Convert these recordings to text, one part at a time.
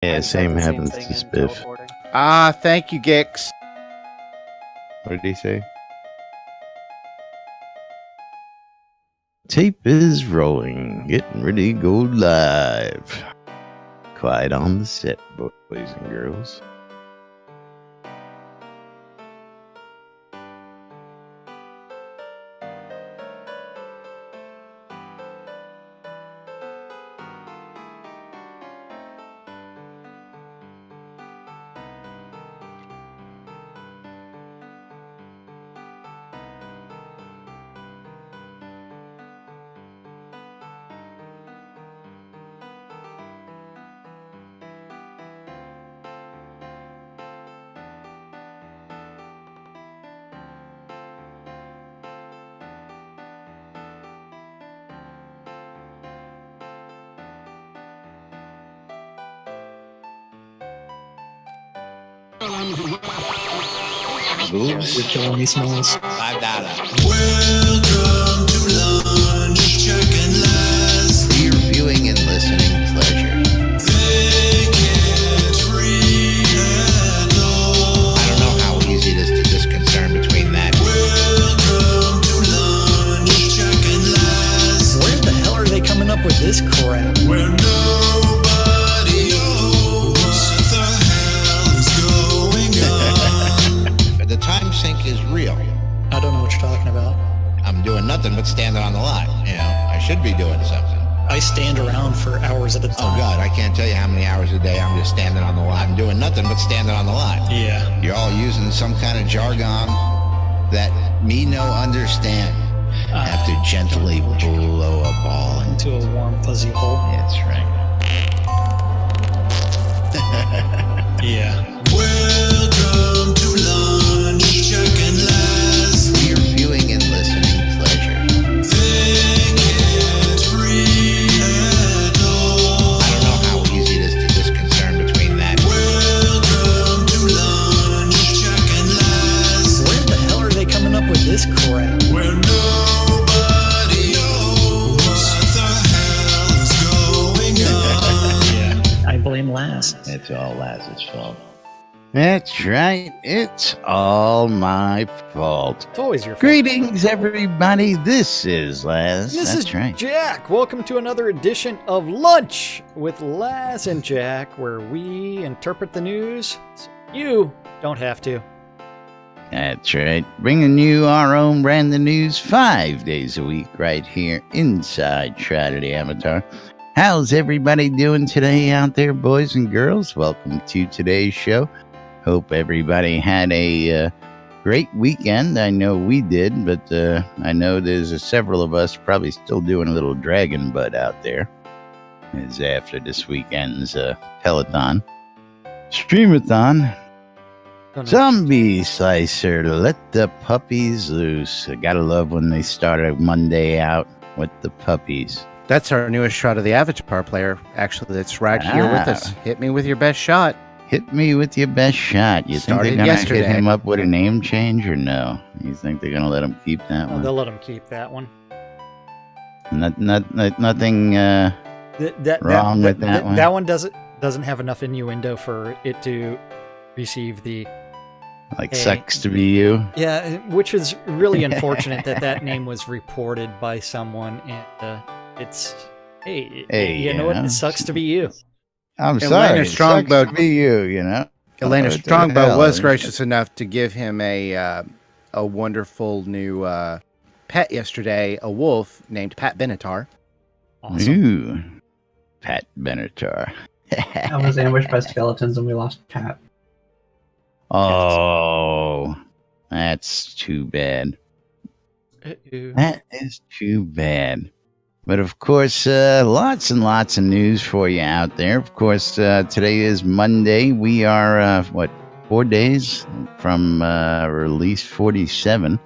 Yeah, same happens to thing in Spiff. teleporting. Thank you, Gix. What did he say? Tape is rolling. Getting ready to go live. Quiet on the set, boys and girls. You're killing me, Smalls. $5. Welcome to lunch, Jack and Laz. Your viewing and listening pleasure. They can't read at all. I don't know how easy it is to discern between that. Welcome to lunch, Jack and Laz. Where the hell are they coming up with this crap? Where nobody knows what the hell is going on. The time sink is real. I don't know what you're talking about. I'm doing nothing but standing on the line. You know, I should be doing something. I stand around for hours at a Oh time. God, I can't tell you how many hours a day I'm just standing on the line. I'm doing nothing but standing on the line. Yeah. You're all using some kind of jargon that me no understand. I have to gently blow a ball into. Into a warm, fuzzy hole. That's right. Yeah. Welcome to lunch, Jack and Laz. Your viewing and listening pleasure. They can't read at all. I don't know how easy it is to discern between that. Welcome to lunch, Jack and Laz. Where the hell are they coming up with this crap? Where nobody knows what the hell is going on. Yeah. I blame Laz. It's all Laz's fault. That's right. It's all my fault. It's always your fault. Greetings, everybody. This is Laz. This That's is right. Jack. Welcome to another edition of Lunch with Laz and Jack, where we interpret the news so you don't have to. That's right. Bringing you our own brand of news 5 days a week right here inside Shroud of the Avatar. How's everybody doing today out there, boys and girls? Welcome to today's show. Hope everybody had a great weekend. I know we did, but I know there's several of us probably still doing a little dragon butt out there. It's after this weekend's Peloton. Streamathon. Zombie Slicer, let the puppies loose. I gotta love when they start a Monday out with the puppies. That's our newest Shroud of the Avatar player. Actually, that's right here with us. Hit me with your best shot. Hit me with your best shot. You think Started they're gonna yesterday. hit him up with a name change or no? You think they're gonna let him keep that Oh, one? they'll let him keep that one. Nothing wrong with that one. That one doesn't have enough innuendo for it to receive the like Hey. sucks to be you. yeah, which is really unfortunate that name was reported by someone, and it's hey, you know what? It sucks to be you. I'm Elena sorry. It Strongbow- sucks to be you. You know. Elena What the Strongbow hell? was gracious enough to give him a wonderful new pet yesterday, a wolf named Pat Benatar. Awesome. Ooh, Pat Benatar. I was ambushed by skeletons and we lost Pat. Oh, that's too bad. Uh-oh. That is too bad. But of course, lots and lots of news for you out there. Of course, today is Monday. We are, 4 days from release 47.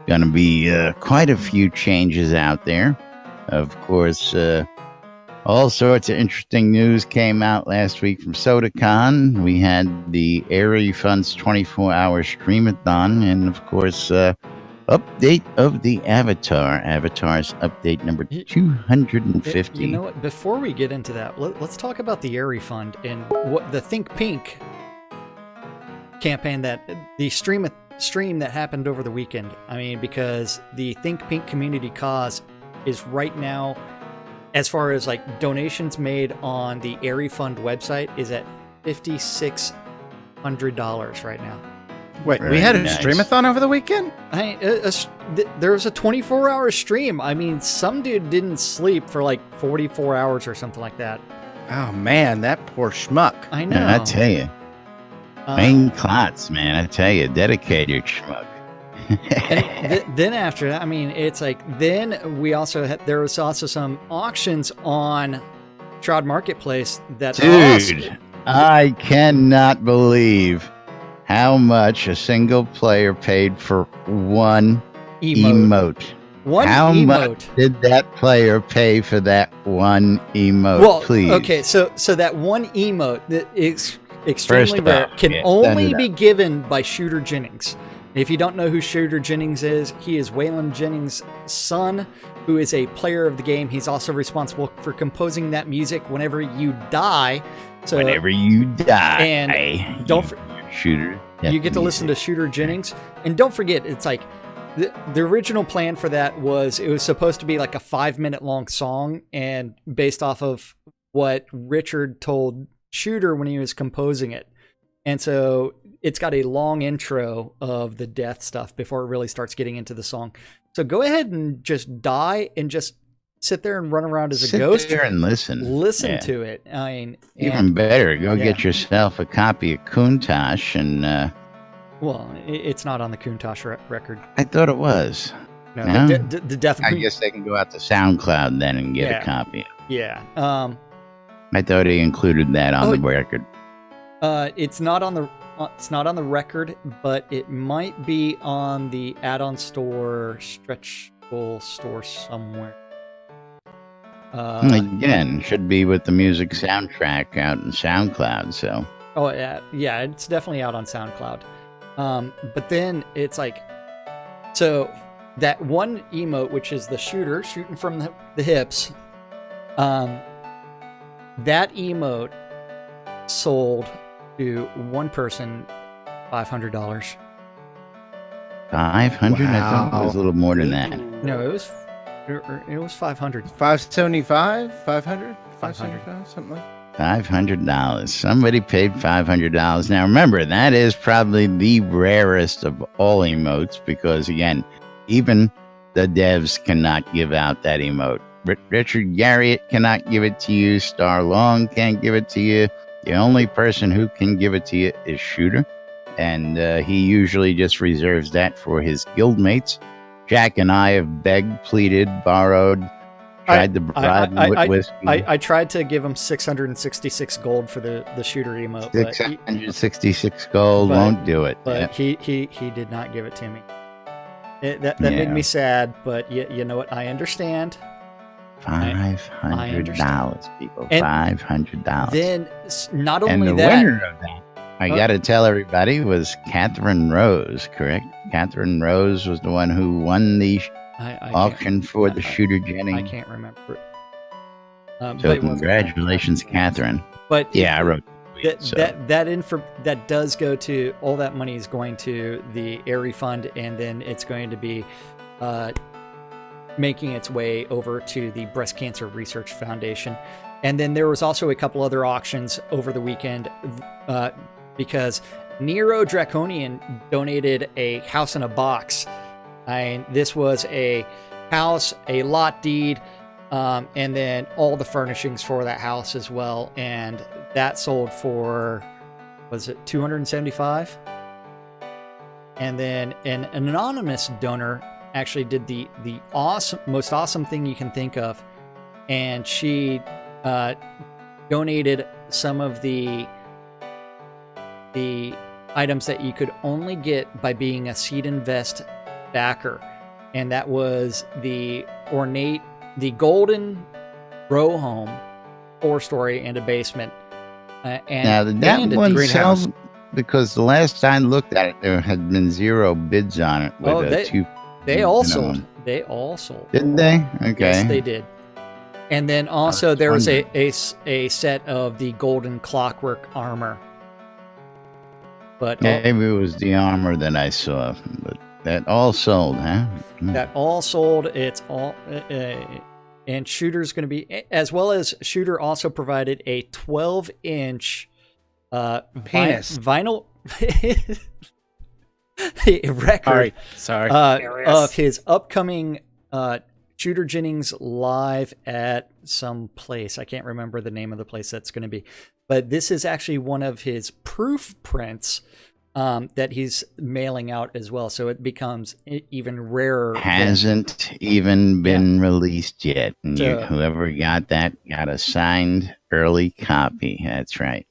Going to be quite a few changes out there. Of course, all sorts of interesting news came out last week from SodaCon. We had the Airy Funds 24-hour streamathon. And of course, Update of the Avatar. Avatar's update number 250. You know what? Before we get into that, let's talk about the Air Refund and what the Think Pink campaign, that the stream that happened over the weekend. I mean, because the Think Pink community cause is right now, as far as like donations made on the Air Refund website, is at $5,600 right now. Wait, we had a streamathon over the weekend? There was a 24-hour stream. I mean, some dude didn't sleep for like 44 hours or something like that. Oh, man, that poor schmuck. I know. I tell you. Main clots, man. I tell you, dedicated schmuck. And then after that, I mean, it's like, then we also had, there was also some auctions on Shroud Marketplace that... Dude, I cannot believe how much a single player paid for one emote. How much did that player pay for that one emote? Well, please. Okay, so that one emote that is extremely rare can only be given by Shooter Jennings. If you don't know who Shooter Jennings is, he is Waylon Jennings' son, who is a player of the game. He's also responsible for composing that music whenever you die. So whenever you die, and don't Shooter. You get to listen to Shooter Jennings. And don't forget, it's like the original plan for that was it was supposed to be like a 5-minute long song, and based off of what Richard told Shooter when he was composing it. And so it's got a long intro of the death stuff before it really starts getting into the song. So go ahead and just die and just sit there and run around as a ghost. Sit there and listen. Listen to it. I mean, even better, go get yourself a copy of Countach and... well, it's not on the Countach record. I thought it was. No, the death... I guess they can go out to SoundCloud then and get a copy. Yeah. I thought he included that on the record. It's not on the record, but it might be on the add-on store, stretch goal store somewhere. Again, should be with the music soundtrack out in SoundCloud. So. Oh yeah, it's definitely out on SoundCloud. But then it's like, so that one emote, which is the shooter shooting from the hips, that emote sold to one person $500. 500? I thought it was a little more than that. No, it was 500. 575? 500? 575? Something like that. $500. Somebody paid $500. Now remember, that is probably the rarest of all emotes because, again, even the devs cannot give out that emote. Richard Garriott cannot give it to you. Starr Long can't give it to you. The only person who can give it to you is Shooter, and he usually just reserves that for his guildmates. Jack and I have begged, pleaded, borrowed, tried to bribe him with whiskey. I tried to give him 666 gold for the Shooter emote. 666 gold won't do it. But he did not give it to me. That made me sad, but you know what? I understand. $500, people. $500. Then not only and the that, winner of that, I got to tell everybody, was Catherine Rose, correct? Catherine Rose was the one who won the auction for the Shooter Jennings. I can't remember. So congratulations, Catherine. But I wrote that does go to, all that money is going to the Air Refund, and then it's going to be making its way over to the Breast Cancer Research Foundation. And then there was also a couple other auctions over the weekend because Nero Draconian donated a house in a box. This was a house, a lot deed, and then all the furnishings for that house as well. And that sold for, was it $275? And then an anonymous donor actually did the most awesome thing you can think of, and she donated some of the items that you could only get by being a Seed Invest backer, and that was the golden row home, 4-story and a basement. And now that one sells, because the last time I looked at it, there had been 0 bids on it with They all sold. They all sold. Did they? Okay. Yes, they did. And then also there was a set of the golden clockwork armor. But maybe it was the armor that I saw, but that all sold, huh? That all sold. It's all, and Shooter's going to be, as well as Shooter also provided a 12-inch penis vinyl record. Sorry. Of his upcoming Shooter Jennings live at some place. I can't remember the name of the place that's going to be. But this is actually one of his proof prints that he's mailing out as well. So it becomes even rarer. Hasn't even been released yet. And whoever got that got a signed early copy. That's right.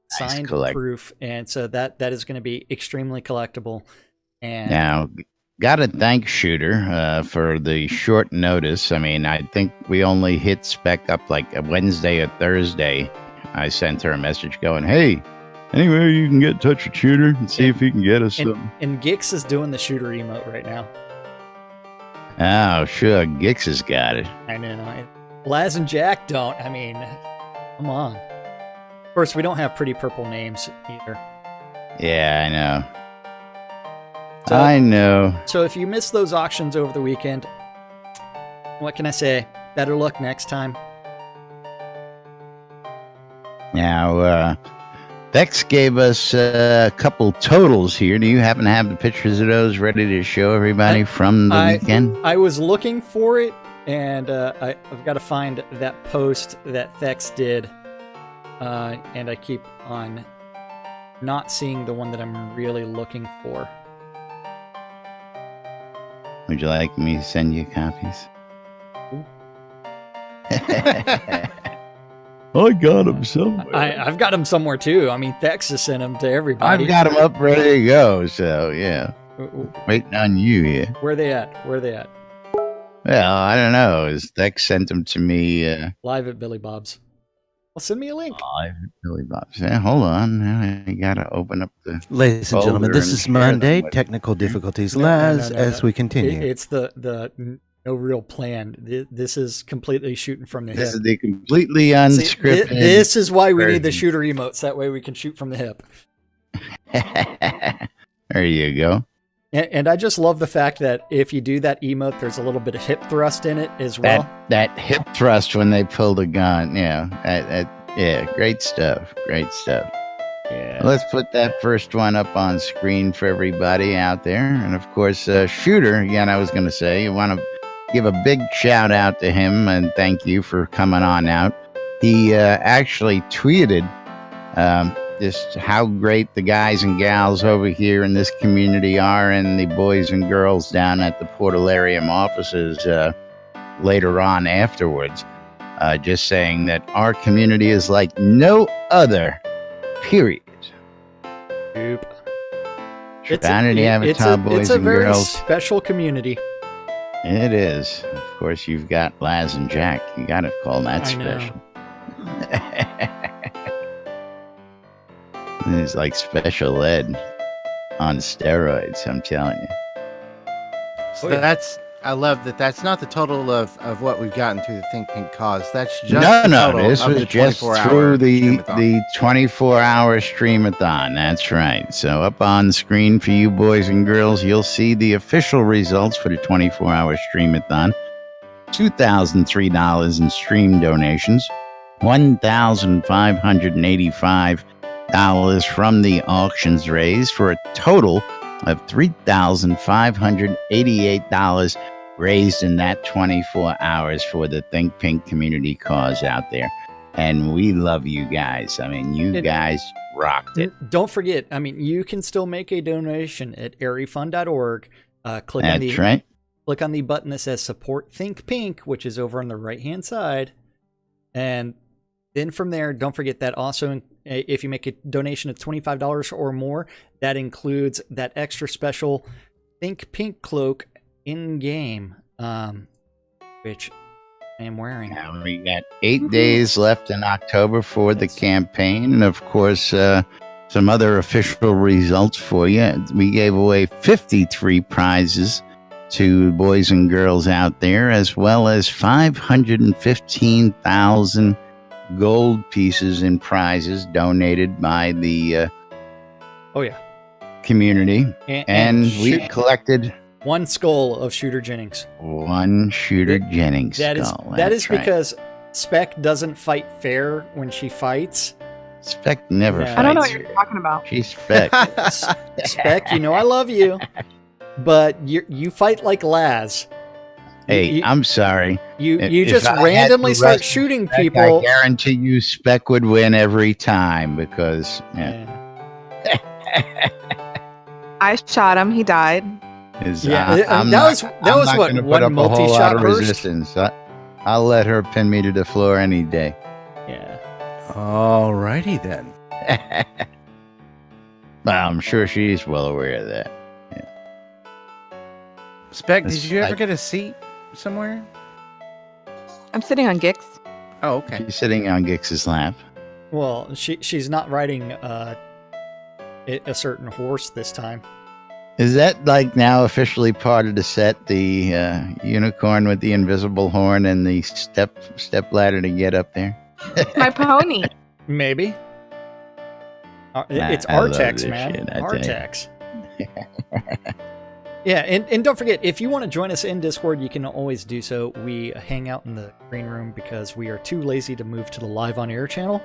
Signed proof. And so that is going to be extremely collectible. And now, got to thank Shooter for the short notice. I mean, I think we only hit spec up like a Wednesday or Thursday. I sent her a message going, hey, anyway, you can get in touch with Shooter and see if he can get us something. And Gix is doing the Shooter emote right now. Oh, sure. Gix has got it. I know. Laz and Jack don't. I mean, come on. Of course, we don't have pretty purple names either. Yeah, I know. So if you missed those auctions over the weekend, what can I say? Better luck next time. Now, Bex gave us a couple totals here. Do you happen to have the pictures of those ready to show everybody from the weekend? I was looking for it, and I've got to find that post that Thex did, and I keep on not seeing the one that I'm really looking for. Would you like me to send you copies? I got them somewhere. I've got them somewhere too. I mean, Thex has sent them to everybody. I've got them up ready to go. So yeah, waiting on you here. Where they at? Well, I don't know. Thex sent them to me live at Billy Bob's. Well, send me a link. Live at Billy Bob's. Yeah, hold on. Now I gotta open up the. Ladies and gentlemen, this is Monday. Technical difficulties, Laz, as we continue. It's the no real plan. This is completely shooting from the hip. This is the completely unscripted. See, this is why we need the Shooter emotes. That way we can shoot from the hip. There you go. And I just love the fact that if you do that emote, there's a little bit of hip thrust in it as well. That hip thrust when they pull the gun. Yeah. Yeah. Great stuff. Yeah. Let's put that first one up on screen for everybody out there. And of course, Shooter, again, I was going to say, you want to give a big shout out to him and thank you for coming on out. He actually tweeted just how great the guys and gals over here in this community are, and the boys and girls down at the Portalarium offices later on afterwards. Just saying that our community is like no other, period. Yep. Vanity Avatar boys and girls. It's a very special community. It is. Of course, you've got Laz and Jack. You got to call that special. It's like special ed on steroids, I'm telling you. So I love that that's not the total of what we've gotten through the Think Pink cause. That's just no. This was just through the 24-hour streamathon. That's right. So up on screen for you boys and girls, you'll see the official results for the 24-hour streamathon. $2,003 in stream donations, $1,585 from the auctions raised, for a total of $3,588 raised in that 24 hours for the Think Pink community cause out there. And we love you guys. I mean, you guys rocked it. Don't forget, I mean, you can still make a donation at airyfund.org. Click on the button that says Support Think Pink, which is over on the right-hand side. And then from there, don't forget that also, if you make a donation of $25 or more, that includes that extra special Think Pink cloak in-game, which I am wearing. Now we got 8 days left in October for the campaign. And of course, some other official results for you. We gave away 53 prizes to boys and girls out there, as well as 515,000 gold pieces in prizes donated by the community. And we collected one skull of Shooter Jennings. One Shooter Jennings that skull. That is right. because Spec doesn't fight fair when she fights. Spec never fights. I don't know what you're talking about. She's Spec. Spec, you know I love you, but you fight like Laz. Hey, I'm sorry. You just randomly start shooting Spec, people. I guarantee you Spec would win every time because I shot him. He died. That was what one multi-shot burst. Resistance. I'll let her pin me to the floor any day. Yeah. Alrighty then. Well, I'm sure she's well aware of that. Spec, did you ever get a seat somewhere? I'm sitting on Gix. Oh, okay. She's sitting on Gix's lap. Well, she's not riding a certain horse this time. Is that like now officially part of the set? The unicorn with the invisible horn and the step ladder to get up there? My pony. Maybe. It's Artex, man. Artex. Yeah, and don't forget, if you want to join us in Discord, you can always do so. We hang out in the green room because we are too lazy to move to the live on air channel.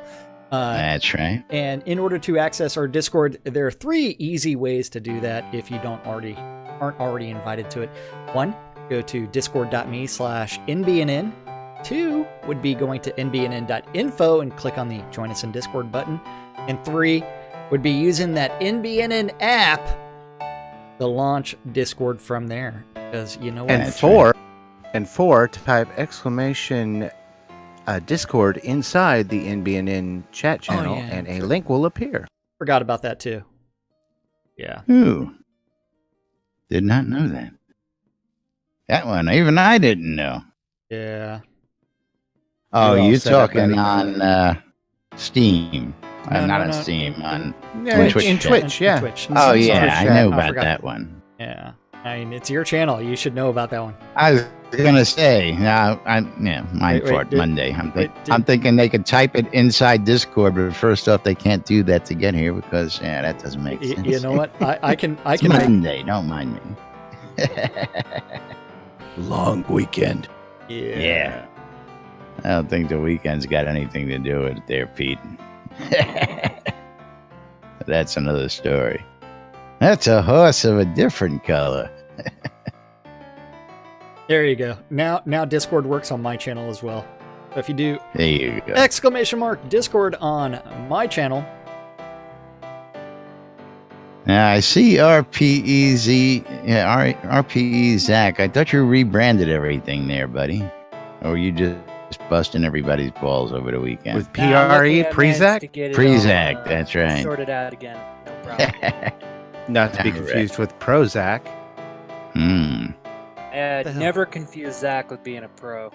That's right. And in order to access our Discord, there are 3 easy ways to do that if you aren't already invited to it. 1, go to discord.me/nbnn. 2 would be going to nbnn.info and click on the Join Us in Discord button. And 3 would be using that NBNN app to launch Discord from there. Because you know what? And 4, type exclamation Discord inside the NBNN chat channel, and a link will appear. Forgot about that too. Yeah. Ooh. Did not know that. That one, even I didn't know. Yeah. Oh, you're talking on Steam. Not on Steam, on Twitch. In Twitch, yeah. Twitch. Oh, yeah, I know about that one. Yeah. I mean, it's your channel. You should know about that one. I was going to say, mine for it Monday. I'm thinking they could type it inside Discord, but first off, they can't do that to get here because, that doesn't make sense. You know what? I can Monday, don't mind me. Long weekend. Yeah. I don't think the weekend's got anything to do with it there, Pete. That's another story. That's a horse of a different color. There you go. Now Discord works on my channel as well. So if you do there you go. !Discord on my channel. Now I see RPE Zach. I thought you rebranded everything there, buddy. Or you just busting everybody's balls over the weekend. With PRE, Prezac? Prezac, that's right. Sorted out again. No problem. Not to be confused with Prozac. Never confuse Zach with being a pro.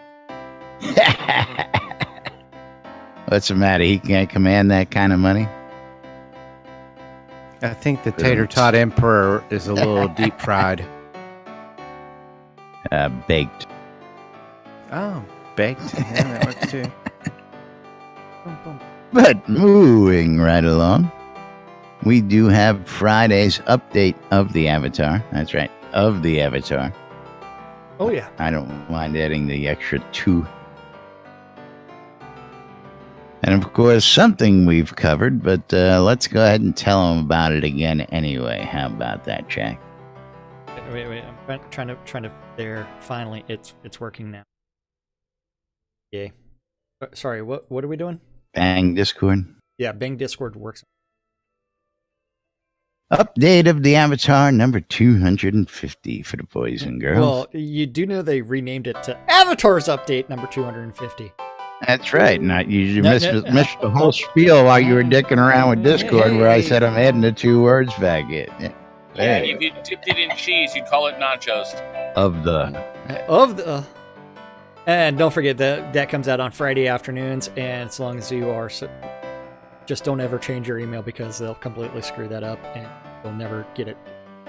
What's the matter? He can't command that kind of money? I think the Tater Tot Emperor is a little deep fried. Baked. Oh, baked. Yeah, that works too. But moving right along, we do have Friday's update of the Avatar. That's right, of the Avatar. Oh, yeah. I don't mind adding the extra 2. And of course, something we've covered, but let's go ahead and tell them about it again anyway. How about that, Jack? Wait. I'm trying to. There. Finally, it's working now. Yay. Sorry. What are we doing? Bang Discord. Yeah, Bang Discord works. Update of the Avatar number 250 for the boys and girls. Well, you do know they renamed it to Avatar's Update number 250. That's right. You missed the whole spiel while you were dicking around with Discord where I said I'm adding the 2 words back in. Yeah, if you dipped it in cheese, you'd call it nachos. Of the. And don't forget that comes out on Friday afternoons, and as long as you are... just don't ever change your email because they'll completely screw that up and you'll never get it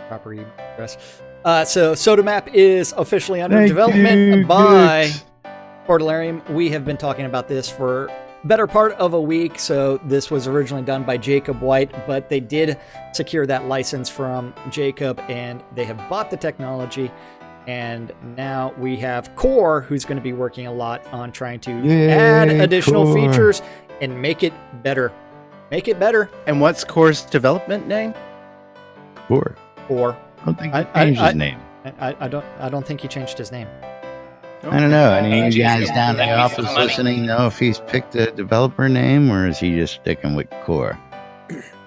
proper email address. So Soda Map is officially under development by Portalarium. We have been talking about this for better part of a week. So this was originally done by Jacob White, but they did secure that license from Jacob, and they have bought the technology. And now we have Core, who's going to be working a lot on trying to add additional features and make it better. Make it better. And what's Core's development name? Core. Core. I don't think he changed his name. I don't think he changed his name. I don't know. Any of you guys down in the office listening know if he's picked a developer name or is he just sticking with Core?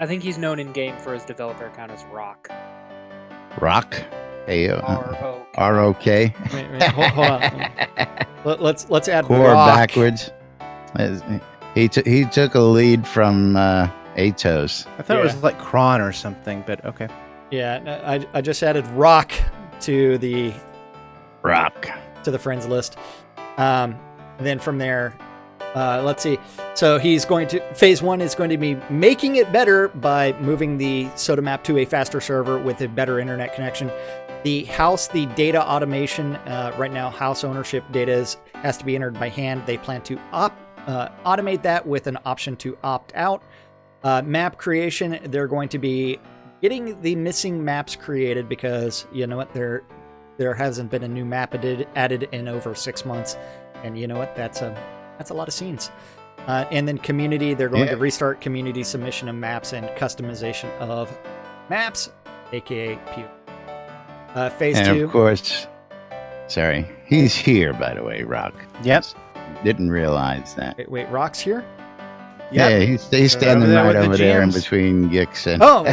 I think he's known in game for his developer account as Rock. Rock? R-O-K. R-O-K? Wait, hold on. Let's add Core Rock. backwards. He took a lead from Atos. I thought it was like Kron or something, but okay. Yeah, I just added Rock to the friends list. Then from there, let's see. So phase 1 is going to be making it better by moving the Soda Map to a faster server with a better internet connection. The data automation, right now house ownership data has to be entered by hand. They plan to automate that with an option to opt out. Map creation, they're going to be getting the missing maps created because you know what, there hasn't been a new map added in over 6 months, and you know what, that's a lot of scenes. And then community, they're going to restart community submission of maps and customization of maps, aka PU. Phase 2. And of course, sorry, he's here, by the way, Rock. Yep. Didn't realize that. Wait, Rock's here? Yeah, he's standing right over there in between Gix and... Oh,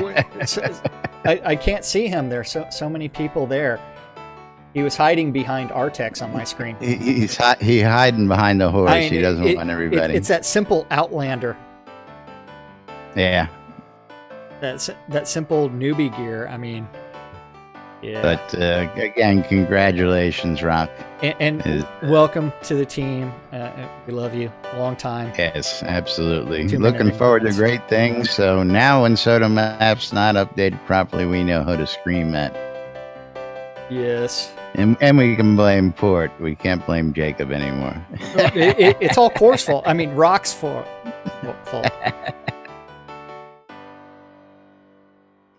I can't see him. There's so many people there. He was hiding behind Artex on my screen. He's hiding behind the horse. He doesn't want everybody. It's that simple Outlander. Yeah. That simple newbie gear. I mean, yeah. But again, congratulations, Rock. And welcome to the team. We love you. Long time. Yes, absolutely. Looking forward to great things. So now when Soda Map's not updated properly, we know who to scream at. Yes. And we can blame Port. We can't blame Jacob anymore. It's all Core's fault. I mean, Rock's fault.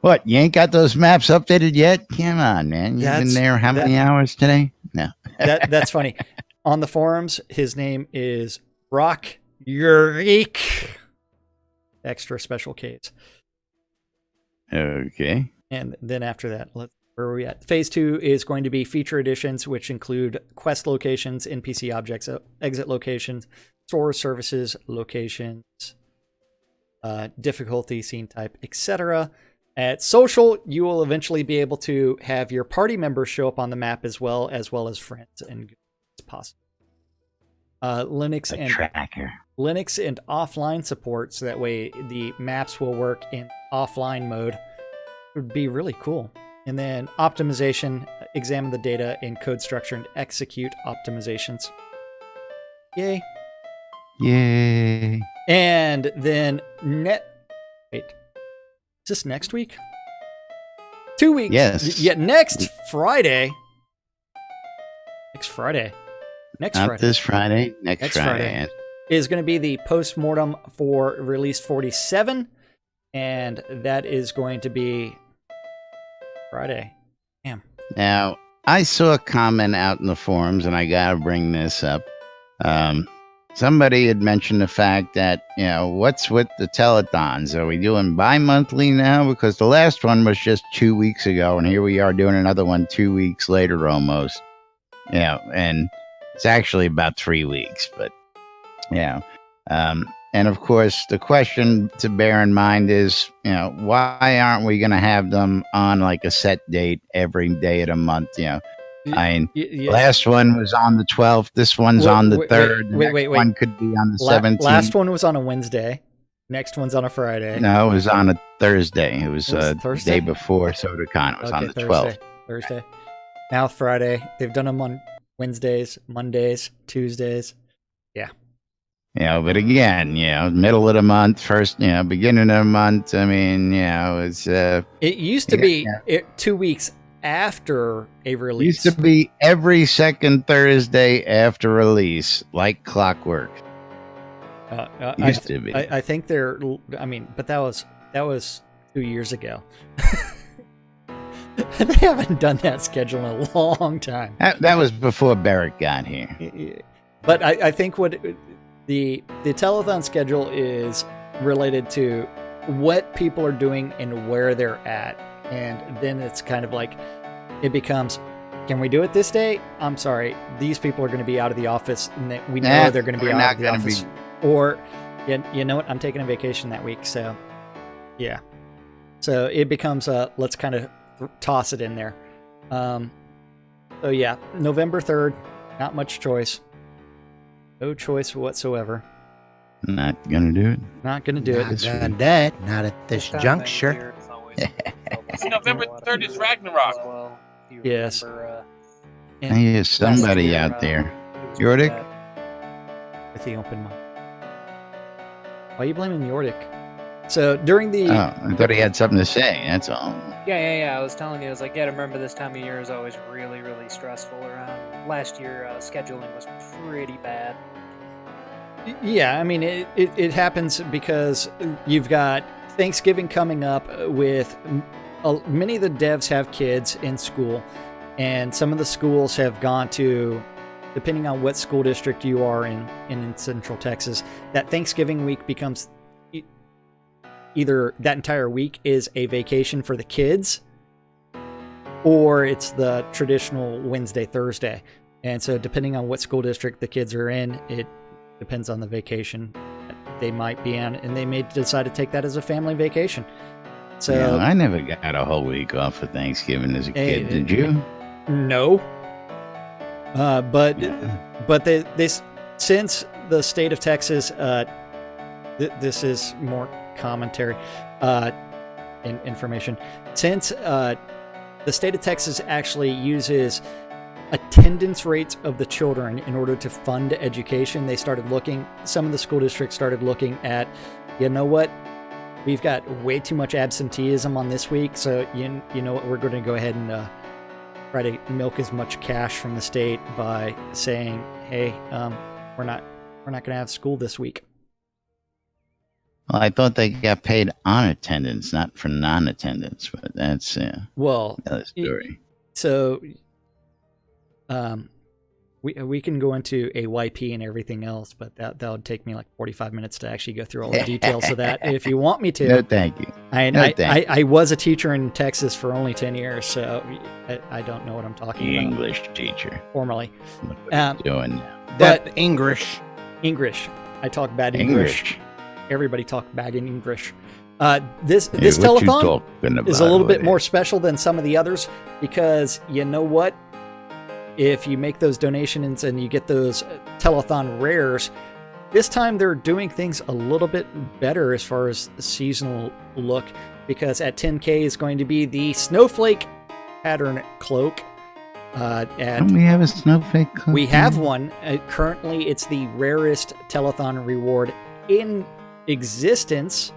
What? You ain't got those maps updated yet? Come on, man. You've been there how many hours today? No. That's funny. On the forums, his name is Rock Yurik. Extra special case. Okay. And then after that, where are we at? Phase 2 is going to be feature additions, which include quest locations, NPC objects, exit locations, store services locations, difficulty, scene type, etc. At social, you will eventually be able to have your party members show up on the map as well as friends, and it's possible. Linux and offline support, so that way the maps will work in offline mode. It would be really cool. And then optimization, examine the data in code structure and execute optimizations. Yay. Yay. And then wait. Is this next week? 2 weeks. Yes. Yeah, next Friday. Next Friday. Not this Friday. Next Friday. Is going to be the post-mortem for release 47. And that is going to be Friday. Damn. Now, I saw a comment out in the forums, and I got to bring this up. Somebody had mentioned the fact that, what's with the telethons? Are we doing bi-monthly now? Because the last one was just 2 weeks ago, and here we are doing another one 2 weeks later almost. And it's actually about 3 weeks, but, and of course, the question to bear in mind is, why aren't we going to have them on like a set date every day of the month? I mean, last one was on the 12th. This one's on the 3rd. Wait. One could be on the 17th. Last one was on a Wednesday. Next one's on a Friday. No, it was on a Thursday. It was Thursday? the day before SodaCon. It was on the 12th. Thursday. Now Friday. They've done them on Wednesdays, Mondays, Tuesdays. Yeah. But again, middle of the month, first, beginning of the month. I mean, it's. It used to be 2 weeks after a release. Used to be every second Thursday after release, like clockwork. Used to be. I think they're. I mean, but that was 2 years ago. They haven't done that schedule in a long time. That was before Barrett got here. But I think what the telethon schedule is related to what people are doing and where they're at, and then it's kind of like it becomes, can we do it this day? I'm sorry, these people are going to be out of the office, and we know they're going to be out of the office. Or, you know what? I'm taking a vacation that week, so yeah. So it becomes let's kind of toss it in there. So yeah, November 3rd, not much choice. No choice whatsoever. Not gonna do it. Not gonna do it. Not at this juncture. November 3rd is Ragnarok. Well, you Yes. remember, I hear somebody year, out there. it was Yordic? bad. With the open mic. Why are you blaming Yordic? So during the Oh, I thought he had something to say. That's all. Yeah. I was telling you, I was like, yeah, I remember this time of year is always really, really stressful around. Last year, scheduling was pretty bad. Yeah, I mean, it happens because you've got Thanksgiving coming up with many of the devs have kids in school, and some of the schools have gone to, depending on what school district you are in Central Texas, that Thanksgiving week becomes either that entire week is a vacation for the kids, or it's the traditional Wednesday, Thursday. And so depending on what school district the kids are in, it depends on the vacation they might be on, and they may decide to take that as a family vacation. So Yeah, I never got a whole week off for Thanksgiving as a kid. Did you? No. But this, since the state of Texas, this is more commentary information. Since the state of Texas actually uses attendance rates of the children in order to fund education, they started looking, some of the school districts started looking at, you know what, we've got way too much absenteeism on this week, so you know what, we're going to go ahead and try to milk as much cash from the state by saying, hey, we're not going to have school this week. Well, I thought they got paid on attendance, not for non-attendance, but that's well, another story. So we can go into a YP and everything else, but that would take me like 45 minutes to actually go through all the details of that. If you want me to. No, thank you. I was a teacher in Texas for only 10 years, so I don't know what I'm talking about. English teacher. Formerly. Look what he's doing now. But English. I talk bad English. Everybody talk bad in English. This Hey, what you telethon talking about is a little bit over more special than some of the others, because you know what? If you make those donations and you get those telethon rares, this time they're doing things a little bit better as far as seasonal look, because at 10K is going to be the snowflake pattern cloak. Don't we have a snowflake cloak? We have one. Currently, it's the rarest telethon reward in existence.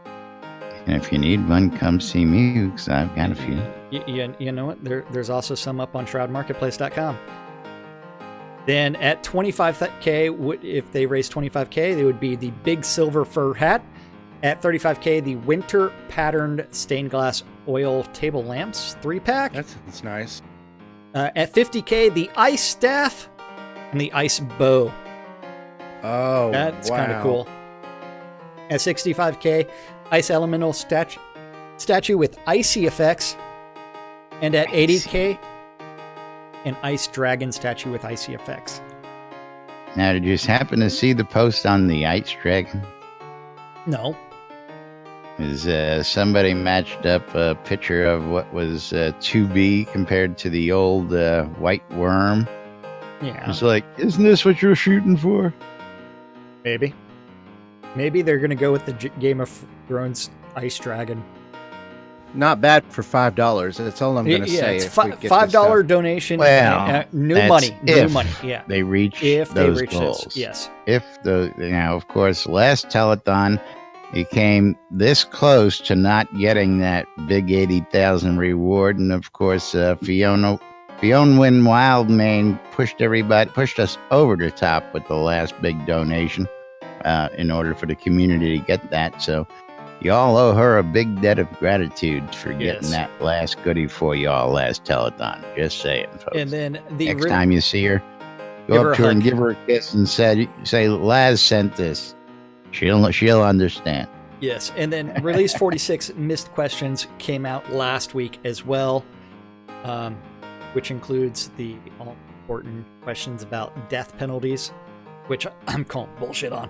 And if you need one, come see me, because I've got a few. You know what? There's also some up on shroudmarketplace.com. Then at 25K, if they raise 25K, they would be the big silver fur hat. At 35K, the winter patterned stained glass oil table lamps 3-pack. That's nice. At 50K, the ice staff and the ice bow. Oh, That's wow. kind of cool. At 65K, ice elemental statue with icy effects. And at 80K, an ice dragon statue with icy effects. Now, did you just happen to see the post on the ice dragon? No. Is somebody matched up a picture of what was 2B compared to the old white worm? Yeah. It's like, isn't this what you're shooting for? Maybe. Maybe they're going to go with the Game of Thrones ice dragon. Not bad for $5. That's all I'm going to say. It's if we get this $5 stuff. donation. Well, new that's money. New if money. Yeah. They reach If they those reach goals. those. Yes. If the, of course, last telethon, he came this close to not getting that big 80,000 reward. And of course, Fiona Wynn Wildmane pushed us over the top with the last big donation in order for the community to get that. So y'all owe her a big debt of gratitude for getting that last goodie for y'all last telethon. Just saying, folks. And then next time you see her, go up to her and give her a kiss and say, Laz sent this. She'll understand. Yes, and then Release 46 Missed Questions came out last week as well, which includes the all-important questions about death penalties, which I'm calling bullshit on.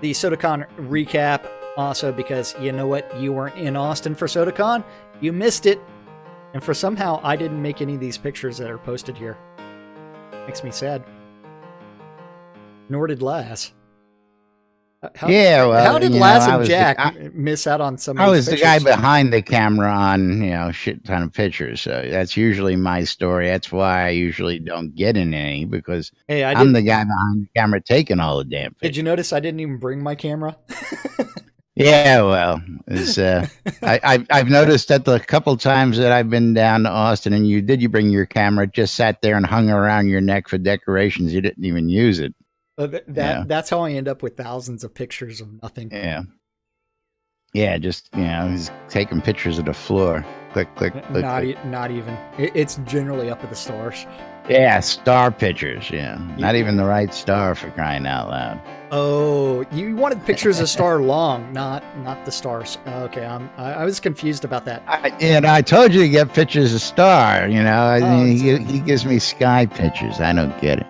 The SodaCon recap also, because you know what? You weren't in Austin for SodaCon. You missed it. And for somehow I didn't make any of these pictures that are posted here. Makes me sad. Nor did Laz. How did Laz and Jack miss out on some of these I was pictures? the guy behind the camera on, shit ton of pictures. So that's usually my story. That's why I usually don't get in any, because I'm the guy behind the camera taking all the damn pictures. Did you notice I didn't even bring my camera? Yeah, well, it's, I've noticed that the couple times that I've been down to Austin and you bring your camera, it just sat there and hung around your neck for decorations. You didn't even use it. That's how I end up with thousands of pictures of nothing. Yeah, just he's taking pictures of the floor. Click, click, click. Not even. It's generally up at the stars. Yeah, star pictures. Yeah, not even the right star, for crying out loud. Oh, you wanted pictures of Starr long, not the stars. Okay, I was confused about that. I told you to get pictures of Starr. He gives me sky pictures. I don't get it.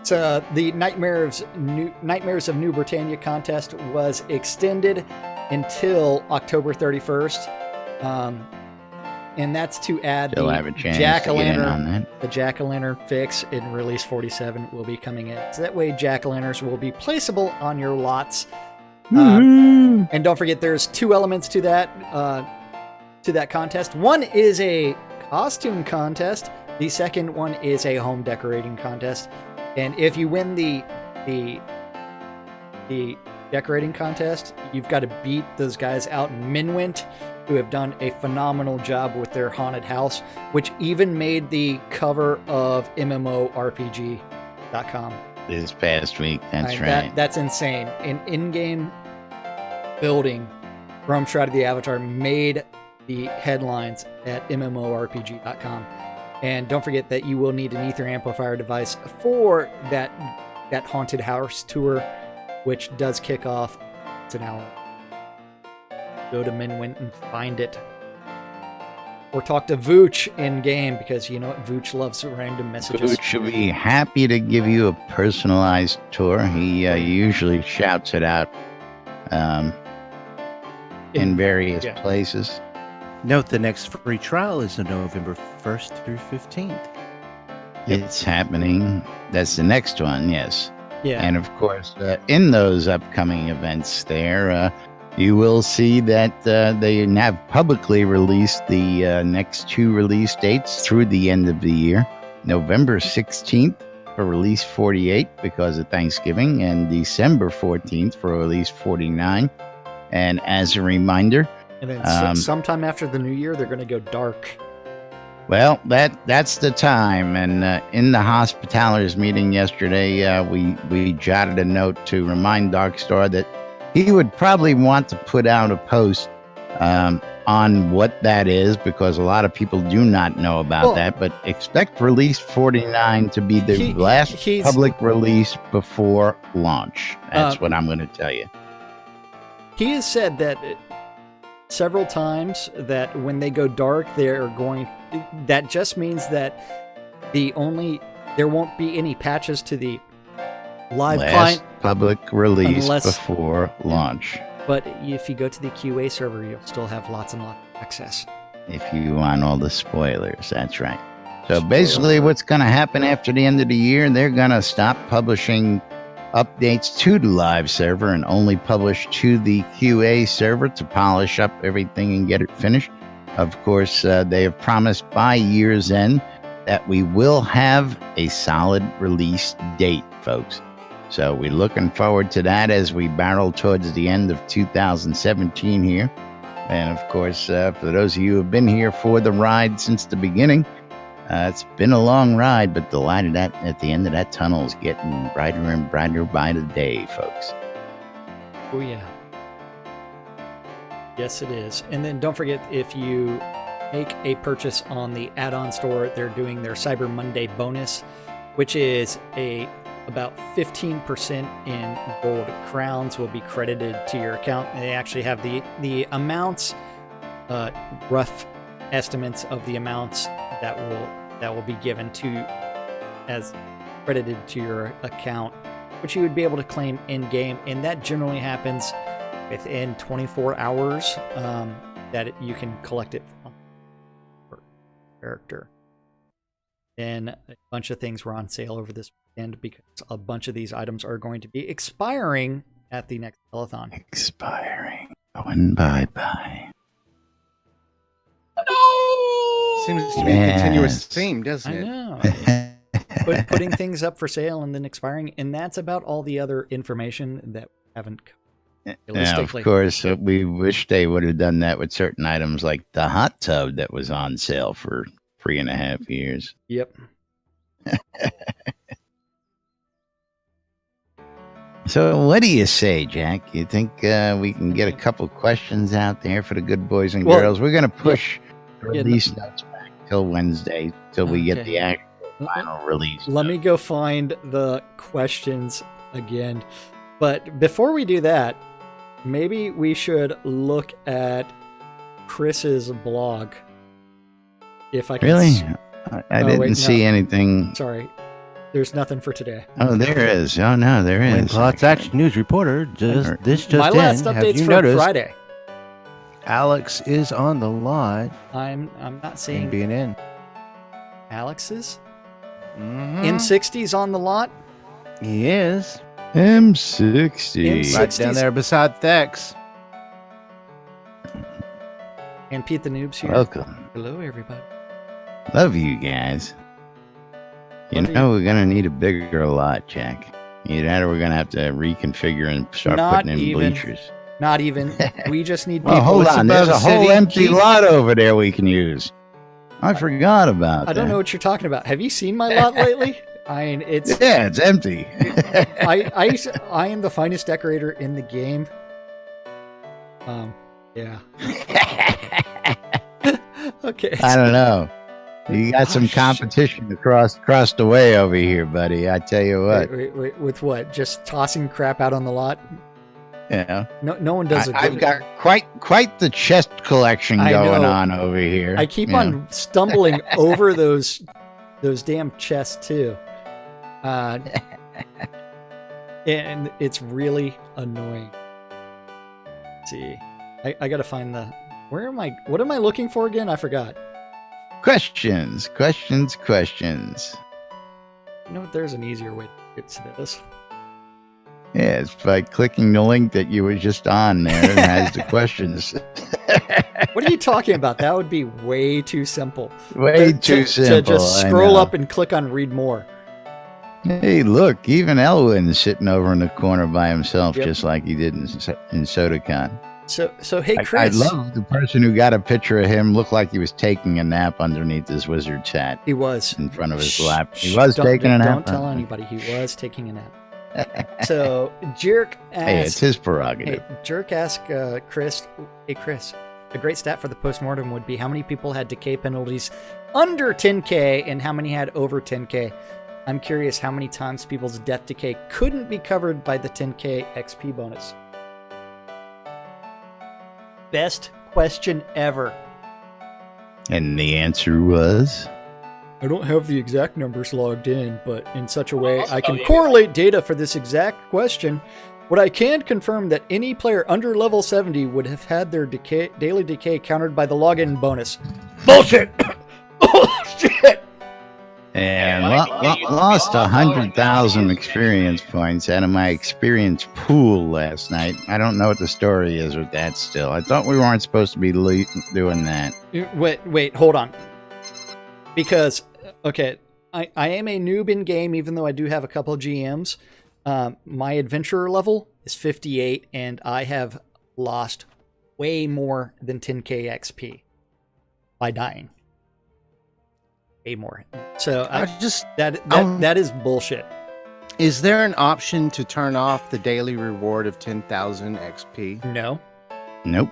So the Nightmares of New Britannia contest was extended until October 31st. And that's to add the Jack-o'-lantern fix in Release 47 will be coming in. So that way Jack-o'-lanterns will be placeable on your lots. And don't forget, there's two elements to that contest. One is a costume contest. The second one is a home decorating contest. And if you win the decorating contest, you've got to beat those guys out in Minwent, who have done a phenomenal job with their haunted house, which even made the cover of MMORPG.com. This past week, that's right. That's insane. An in-game building from Shroud of the Avatar made the headlines at MMORPG.com. And don't forget that you will need an Ether amplifier device for that haunted house tour, which does kick off. It's an hour. Go to Minwent and find it. Or talk to Vooch in game, because you know what? Vooch loves random messages. Vooch will be happy to give you a personalized tour. He usually shouts it out in various places. Note the next free trial is November 1st through 15th. It's happening. That's the next one, yes. Yeah. And of course, in those upcoming events there, you will see that they have publicly released the next two release dates through the end of the year. November 16th for Release 48 because of Thanksgiving, and December 14th for Release 49. And as a reminder... And then sometime after the new year, they're going to go dark. Well, that's the time. And in the Hospitalers meeting yesterday, we jotted a note to remind Darkstar that he would probably want to put out a post on what that is, because a lot of people do not know about that. But expect Release 49 to be the last public release before launch. That's what I'm going to tell you. He has said that several times that when they go dark, that just means that there won't be any patches to the live client public release before launch. But if you go to the QA server, you'll still have lots and lots of access. If you want all the spoilers, that's right. So basically what's going to happen after the end of the year, they're going to stop publishing updates to the live server and only publish to the QA server to polish up everything and get it finished. Of course, they have promised by year's end that we will have a solid release date, folks. So we're looking forward to that as we barrel towards the end of 2017 here. And of course, for those of you who have been here for the ride since the beginning, it's been a long ride, but the light at the end of that tunnel is getting brighter and brighter by the day, folks. Oh, yeah. Yes, it is. And then don't forget, if you make a purchase on the add-on store, they're doing their Cyber Monday bonus, which is about 15% in gold crowns will be credited to your account. And they actually have the amounts, rough estimates of the amounts that will be given to as credited to your account, which you would be able to claim in game, and that generally happens within 24 hours. That you can collect it from your character. Then a bunch of things were on sale over this weekend because a bunch of these items are going to be expiring at the next telethon. Expiring, going bye-bye. Seems to be a continuous theme, doesn't it? I know. Putting things up for sale and then expiring, and that's about all the other information that we haven't covered. Yeah, of course, we wish they would have done that with certain items like the hot tub that was on sale for 3.5 years. Yep. So what do you say, Jack? You think we can get a couple questions out there for the good boys and girls? We're going to push release notes back till Wednesday, till we get the actual final release. Let me go find the questions again. But before we do that, maybe we should look at Chris's blog. If I can really? I didn't see anything. Sorry. There's nothing for today. Oh, there is. Oh, no, there is. Windcloth's Action News Reporter. This just my last update's from Friday. Alex is on the lot. I'm not seeing BNN. Alex's? N60's on the lot? He is. M60. Right down there beside Thex. And Pete the Noob's here. Welcome. Hello, everybody. Love you guys. You know, we're going to need a bigger lot, Jack. Either that or we're going to have to reconfigure and start putting in bleachers. Not even. We just need people. Hold on. There's a whole empty lot over there we can use. I forgot about that. I don't know what you're talking about. Have you seen my lot lately? I mean, it's empty. I am the finest decorator in the game. Yeah. Okay. I don't know. You got some competition across the way over here, buddy. I tell you what. Wait, with what? Just tossing crap out on the lot? Yeah. No one does it. I've got quite the chest collection going on over here. I keep on stumbling over those damn chests too. And it's really annoying. Let's see. I gotta find what am I looking for again? I forgot. Questions. You know what? There's an easier way to get to this. Yeah, it's by clicking the link that you were just on there and has the questions. What are you talking about? That would be way too simple. Too simple. To just scroll up and click on read more. Hey, look, even Elwin's sitting over in the corner by himself, just like he did in SodaCon. So hey, Chris. I love the person who got a picture of him looked like he was taking a nap underneath his wizard's hat. He was. In front of his lap. He was taking a nap. Don't tell anybody. He was taking a nap. So, Jerk asked... Hey, it's his prerogative. Jerk asked Chris, hey, Chris, a great stat for the postmortem would be how many people had decay penalties under 10K and how many had over 10K. I'm curious how many times people's death decay couldn't be covered by the 10K XP bonus. Best question ever. And the answer was? I don't have the exact numbers logged in, but in such a way I can correlate data for this exact question. What I can confirm that any player under level 70 would have had their daily decay countered by the login bonus. Bullshit! Bullshit! And lost 100,000 experience points out of my experience pool last night. I don't know what the story is with that still. I thought we weren't supposed to be doing that. Wait, hold on. Because, okay, I am a noob in game, even though I do have a couple of GMs. My adventurer level is 58, and I have lost way more than 10k XP by dying. Way more. So that is bullshit. Is there an option to turn off the daily reward of 10,000 XP? No. Nope.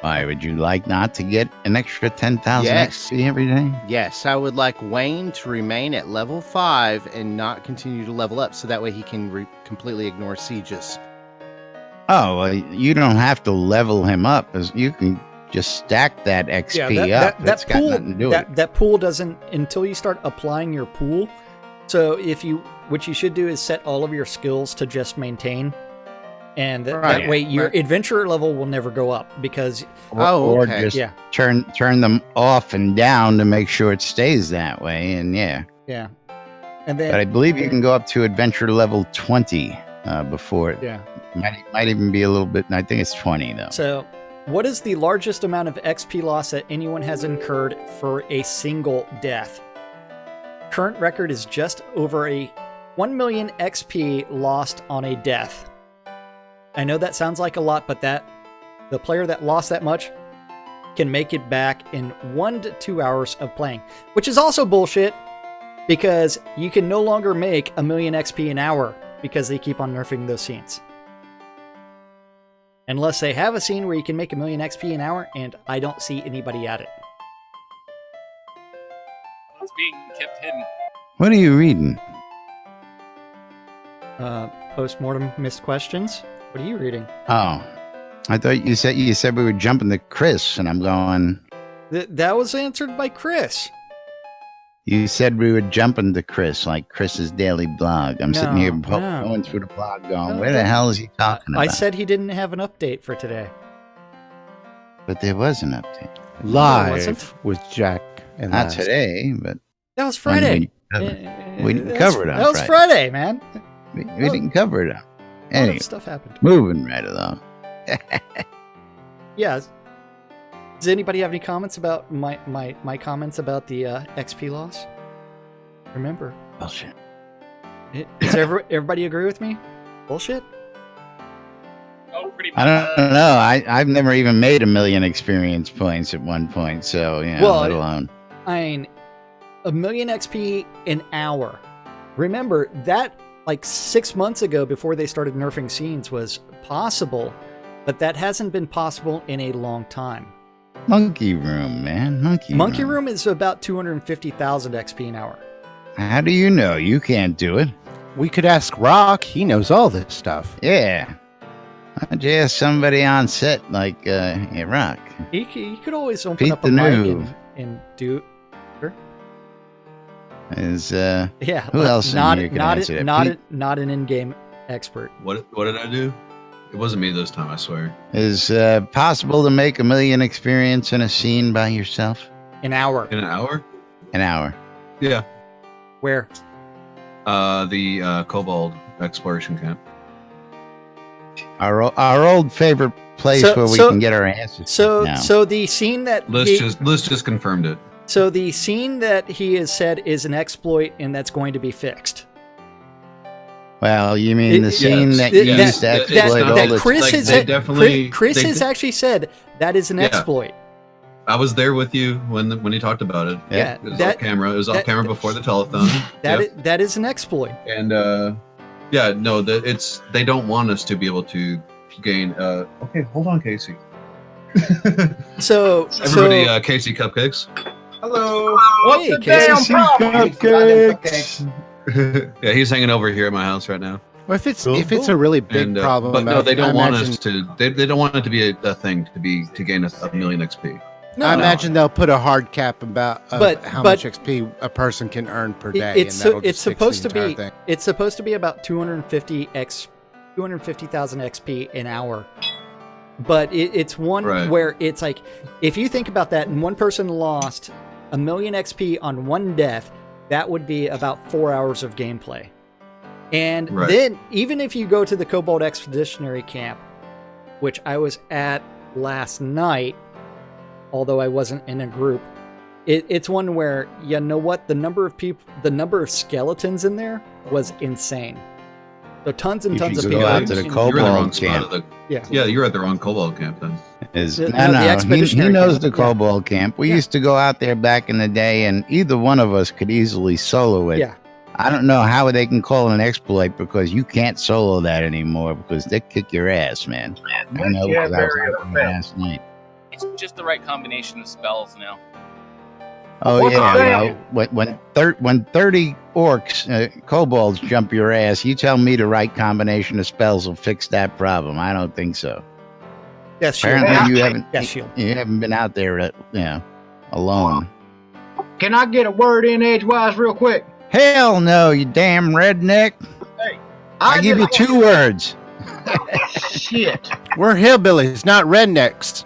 Why would you like not to get an extra 10,000 XP every day? Yes, I would like Wayne to remain at level 5 and not continue to level up, so that way he can completely ignore sieges. Oh, well, you don't have to level him up. You can just stack that XP up. That's got nothing to do with it. That pool doesn't, until you start applying your pool. So what you should do is set all of your skills to just maintain. And that way your adventurer level will never go up because or just turn them off and down to make sure it stays that way. And and then, but I believe you can go up to adventure level 20 before it. Might even be a little bit. I think it's 20 though. So what is the largest amount of XP loss that anyone has incurred for a single death? Current record is just over 1 million XP lost on a death. I know that sounds like a lot, but the player that lost that much can make it back in 1 to 2 hours of playing, which is also bullshit because you can no longer make 1 million XP an hour because they keep on nerfing those scenes. Unless they have a scene where you can make 1 million XP an hour, and I don't see anybody at it. It's being kept hidden. What are you reading? Postmortem missed questions. What are you reading? Oh, I thought you said we were jumping to Chris, and I'm going. That was answered by Chris. You said we were jumping to Chris, like Chris's daily blog. I'm sitting here going through the blog, going, "Where the hell is he talking about?" I said he didn't have an update for today. But there was an update Live with Jack and Not Laz. today, but that was Friday. We didn't cover it on Friday. That was Friday, man. We didn't cover it on. Anyway, stuff happened. Moving right along. Yeah. Does anybody have any comments about my comments about the XP loss? Remember. Bullshit. Does everybody agree with me? Bullshit? Oh, pretty much. I don't know. I've never even made 1 million experience points at one point, so let alone. I mean, 1 million XP an hour. Remember that. Like 6 months ago, before they started nerfing scenes, was possible, but that hasn't been possible in a long time. Monkey Room, man. Monkey Room is about 250,000 XP an hour. How do you know? You can't do it. We could ask Rock. He knows all this stuff. Yeah. Why don't you ask somebody on set like Rock? He could always open up a mic and do. Who else? Not an in-game expert. What did I do? It wasn't me this time, I swear. Is possible to make 1 million experience in a scene by yourself? An hour. In an hour? An hour. Yeah. Where? The Kobold exploration camp. Our old favorite place where we can get our asses. So the scene that Liz just confirmed it. So the scene that he has said is an exploit, and that's going to be fixed. Well, you mean the scene that used to exploit all the... Chris has actually said that is an exploit. I was there with you when he talked about it. Yeah, it was off camera. It was off camera before the telethon. That is an exploit. And they don't want us to be able to gain. Okay, hold on, Casey. So everybody, Casey Cupcakes. Hello. Hey, Casey Cupcakes. Yeah, he's hanging over here at my house right now. Well, if it's a really big problem, but no, they don't want us to. They don't want it to be a thing to gain a million XP. I imagine they'll put a hard cap about how much XP a person can earn per day. It's supposed to be about 250,000 XP an hour. But it's one where it's like, if you think about that, and one person lost 1 million XP on one death, that would be about 4 hours of gameplay. And then, even if you go to the Kobold Expeditionary Camp, which I was at last night, although I wasn't in a group, it's one where, you know what, the number of skeletons in there was insane. So tons and If tons you of go people. out to the You're in the wrong Cobalt spot camp. yeah, you're at the wrong Cobalt camp then. The He expeditionary knows camp, the yeah. Cobalt camp. We Yeah. used to go out there back in the day, and either one of us could easily solo it. Yeah. I don't know how they can call it an exploit because you can't solo that anymore because they kick your ass, man. I know Yeah, because I was very out there last night. It's just the right combination of spells now. Oh What's yeah, the well, when 30 orcs, kobolds jump your ass, you tell me the right combination of spells will fix that problem. I don't think so. Death shield. Apparently you haven't. Death shield. You haven't been out there, alone. Can I get a word in edgewise real quick? Hell no, you damn redneck! Hey, I give you 2 words. Shit. We're hillbillies, not rednecks.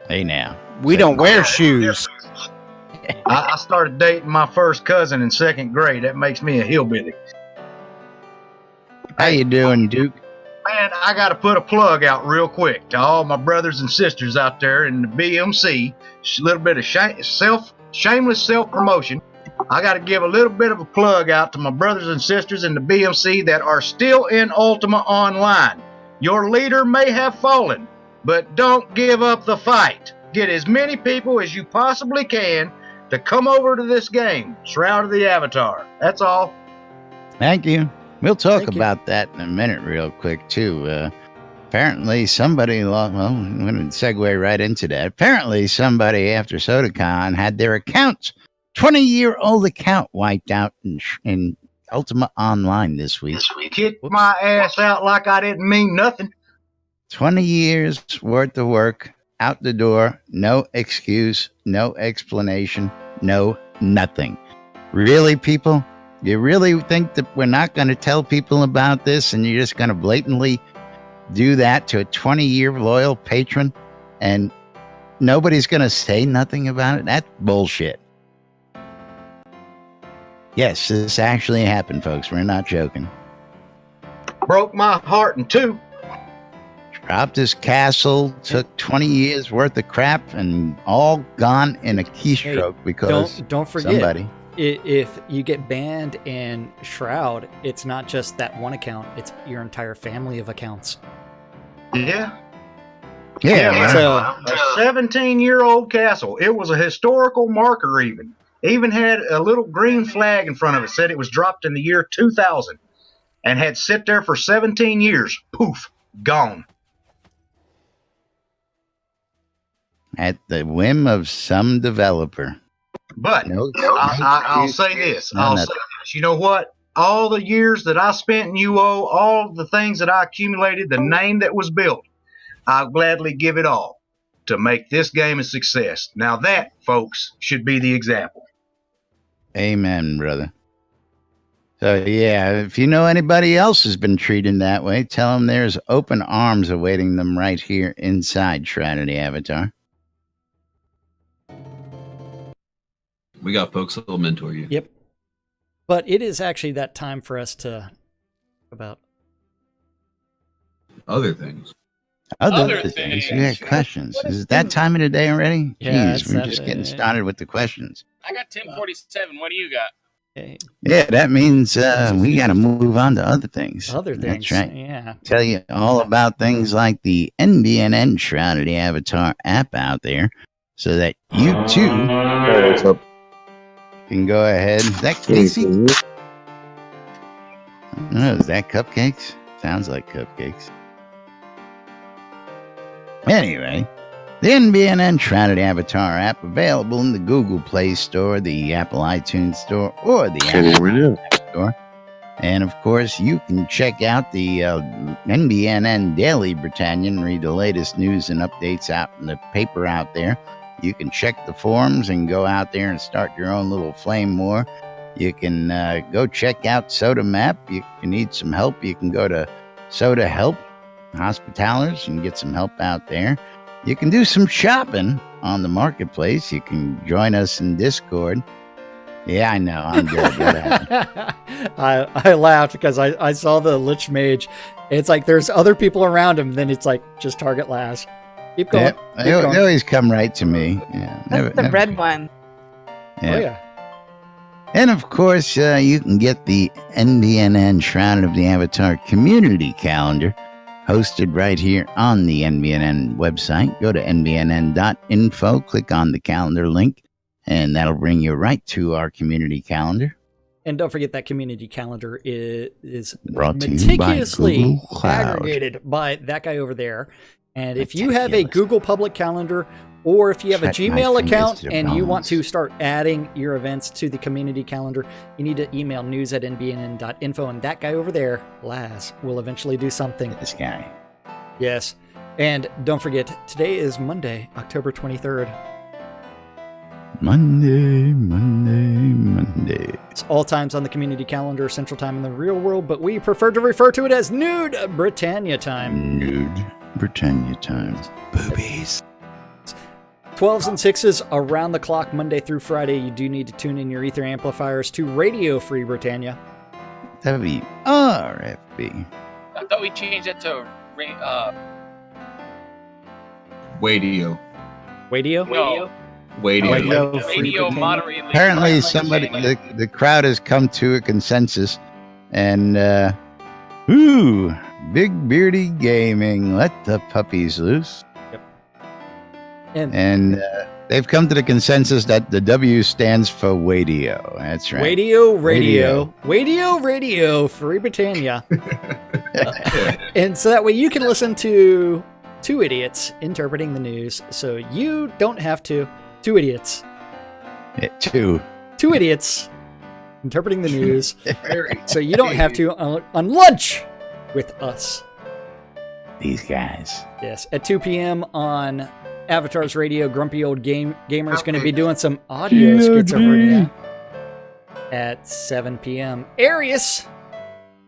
Hey now, We don't wear shoes. I started dating my first cousin in 2nd grade. That makes me a hillbilly. how you doing, Duke? Man, I got to put a plug out real quick to all my brothers and sisters out there in the BMC. A little bit of shameless self-promotion. I got to give a little bit of a plug out to my brothers and sisters in the BMC that are still in Ultima Online. Your leader may have fallen, but don't give up the fight. Get as many people as you possibly can to come over to this game, Shroud of the Avatar. That's all. Thank you. We'll talk Thank you. about that in a minute, real quick too. Apparently, somebody lost. Well, I'm going to segue right into that. Apparently, somebody after SodaCon had their accounts, 20-year-old account, wiped out in Ultima Online this week. Kicked my ass out like I didn't mean nothing. 20 years worth of work out the door. No excuse, no explanation, no nothing. Really, people? You really think that we're not going to tell people about this and you're just going to blatantly do that to a 20-year loyal patron and nobody's going to say nothing about it? That's bullshit. Yes, this actually happened, folks. We're not joking. Broke my heart in 2. Dropped his castle, took 20 years worth of crap, and all gone in a keystroke because Don't forget, somebody. If you get banned in Shroud, it's not just that one account; it's your entire family of accounts. Yeah. Yeah, So A 17-year-old castle. It was a historical marker even. Even had a little green flag in front of it. Said it was dropped in the year 2000 and had sit there for 17 years. Poof. Gone. at the whim of some developer. But I'll say this. You know what? All the years that I spent in UO, all the things that I accumulated, the name that was built, I'll gladly give it all to make this game a success. Now that, folks, should be the example. Amen, brother. So, yeah, if you know anybody else has been treated that way, tell them there's open arms awaiting them right here inside Shroud of the Avatar. We got folks that'll mentor you. Yep. But it is actually that time for us to about other things. Other things. You had questions. Is it that time of the day already? Yeah, Jeez, we're just getting started with the questions. I got 1047. What do you got? Yeah, that means we got to move on to other things. Other things. That's right. Yeah. Tell you all about things like the NBNN Shroud of the Avatar app out there so that you too can go ahead. Is that Casey? I don't know. Is that cupcakes? Sounds like cupcakes. Anyway, the NBNN Shroud of the Avatar app available in the Google Play Store, the Apple iTunes Store, or the Apple App Store. And of course, you can check out the NBNN Daily Britannian, read the latest news and updates out in the paper out there. You can check the forums and go out there and start your own little flame war. You can go check out Soda Map. If you need some help, you can go to Soda Help Hospitalers and get some help out there. You can do some shopping on the marketplace. You can join us in Discord. Yeah, I know. I'm good. I laughed because I saw the Lich Mage. It's like there's other people around him. Then it's like just target Laz. Keep going. Yeah, they always come right to me. Yeah, That's the red one. Yeah. Oh, yeah. And of course, you can get the NBNN Shroud of the Avatar community calendar hosted right here on the NBNN website. Go to nbnn.info, click on the calendar link, and that'll bring you right to our community calendar. And don't forget that community calendar is Brought to you by meticulously Google Cloud. aggregated by that guy over there. And if you have a Google public calendar, or if you have a Check my Gmail fingers account to the and you want bones. to start adding your events to the community calendar, you need to email news@nbnn.info, and that guy over there, Laz, will eventually do something. This guy. Yes. And don't forget, today is Monday, October 23rd. Monday. It's all times on the community calendar, Central Time in the real world, but we prefer to refer to it as Nude Britannia time. Nude Britannia time. Boobies. 12s and 6s around the clock, Monday through Friday. You do need to tune in your ether amplifiers to Radio Free Britannia. WRFB. I thought we changed that to Wadio. Radio? no, radio moderately. Apparently, somebody, the crowd has come to a consensus, and Big Beardy Gaming, let the puppies loose. Yep. And they've come to the consensus that the W stands for Wadio. That's right. Radio, Free Britannia. And so that way you can listen to two idiots interpreting the news, so you don't have to. Two idiots. Two idiots interpreting the news, so you don't have to on lunch with us. These guys. Yes, at 2 p.m. on Avatar's Radio, Grumpy Old Gamer's going to be doing some audio schizophrenia. At 7 p.m. Arius.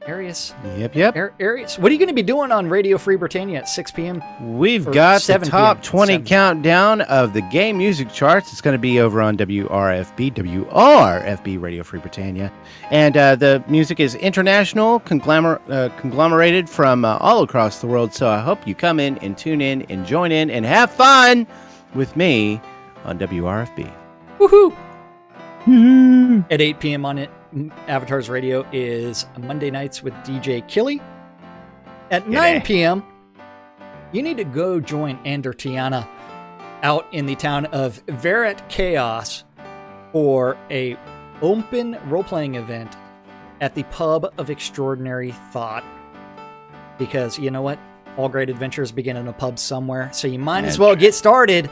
Yep. Arius. What are you going to be doing on Radio Free Britannia at 6 p.m.? We've got the top 20 countdown of the game music charts. It's going to be over on WRFB Radio Free Britannia. And the music is international, conglomerated from all across the world. So I hope you come in and tune in and join in and have fun with me on WRFB. Woohoo! At 8 p.m. on Avatar's Radio is Monday Nights with DJ Killy. At 9 p.m., you need to go join Ander Tiana out in the town of Verret Chaos for a open role-playing event at the Pub of Extraordinary Thought. Because, you know what? All great adventures begin in a pub somewhere, so you might as well get started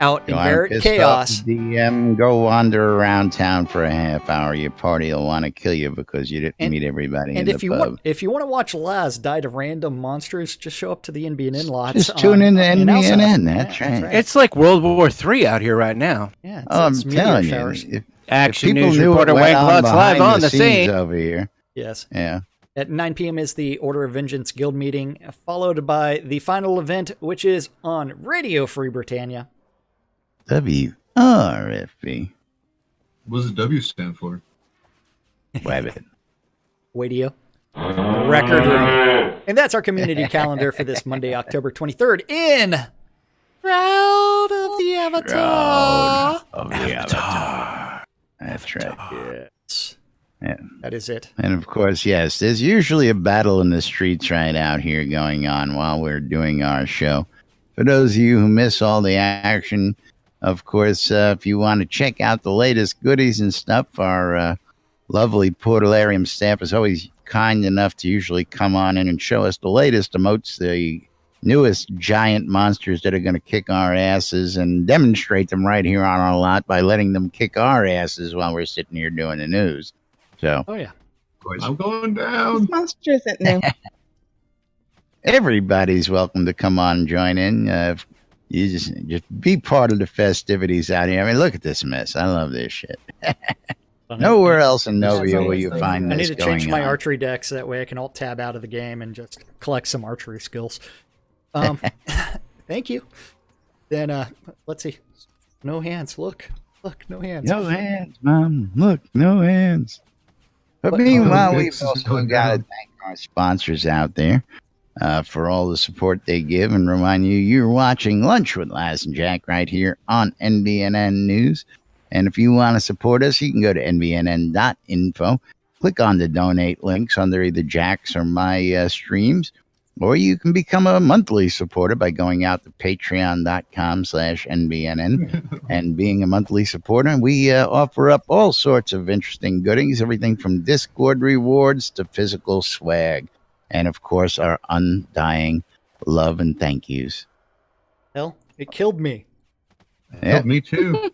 out in Garriott Chaos. DM, go wander around town for a half hour. Your party will want to kill you because you didn't meet everybody in the pub. If you want to watch Laz die to random monsters, just show up to the NBNN lots. Just tune in to NBNN. That's right. It's like World War III out here right now. Yeah, I'm telling you. Action News reporter Wayne Klutz live on the scene over here. Yes. Yeah. At 9 p.m. is the Order of Vengeance Guild meeting, followed by the final event, which is on Radio Free Britannia. WRFB. What does the W stand for? Wabbit. Wadio. Record room. And that's our community calendar for this Monday, October 23rd in Shroud of the Avatar. Avatar. That's right. Yes. Yeah. That is it. And of course, yes, there's usually a battle in the streets right out here going on while we're doing our show. For those of you who miss all the action, of course, if you want to check out the latest goodies and stuff, our lovely Portalarium staff is always kind enough to usually come on in and show us the latest emotes, the newest giant monsters that are going to kick our asses, and demonstrate them right here on our lot by letting them kick our asses while we're sitting here doing the news. So, oh yeah, of course, I'm going down. Monster isn't new. Everybody's welcome to come on and join in. You just be part of the festivities out here. I mean, look at this mess. I love this shit. Nowhere else in Novia will you find this. I need to change my archery deck so that way I can alt tab out of the game and just collect some archery skills. Thank you. Then let's see. No hands. Look, no hands. No hands, Mom. Look, no hands. But meanwhile, we've also got to thank our sponsors out there for all the support they give, and remind you, you're watching Lunch with Laz and Jack right here on NBNN News. And if you want to support us, you can go to nbnn.info, click on the donate links under either Jack's or my streams, or you can become a monthly supporter by going out to patreon.com/nbnn and being a monthly supporter. And we offer up all sorts of interesting goodies, everything from Discord rewards to physical swag. And, of course, our undying love and thank yous. Hell, it killed me. Yeah. Me too.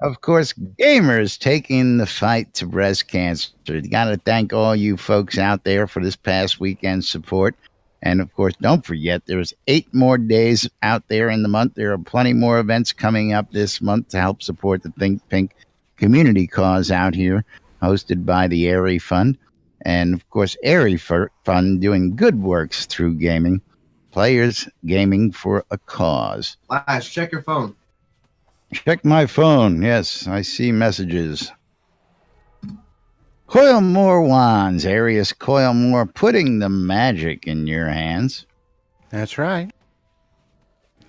Of course, gamers taking the fight to breast cancer. Got to thank all you folks out there for this past weekend's support. And, of course, don't forget, there's 8 more days out there in the month. There are plenty more events coming up this month to help support the Think Pink community cause out here, hosted by the Airy Fund. And, of course, Airy Fund doing good works through gaming. Players gaming for a cause. Laz, check your phone. Check my phone. Yes, I see messages. Coil more wands. Arius Coil more, putting the magic in your hands. That's right.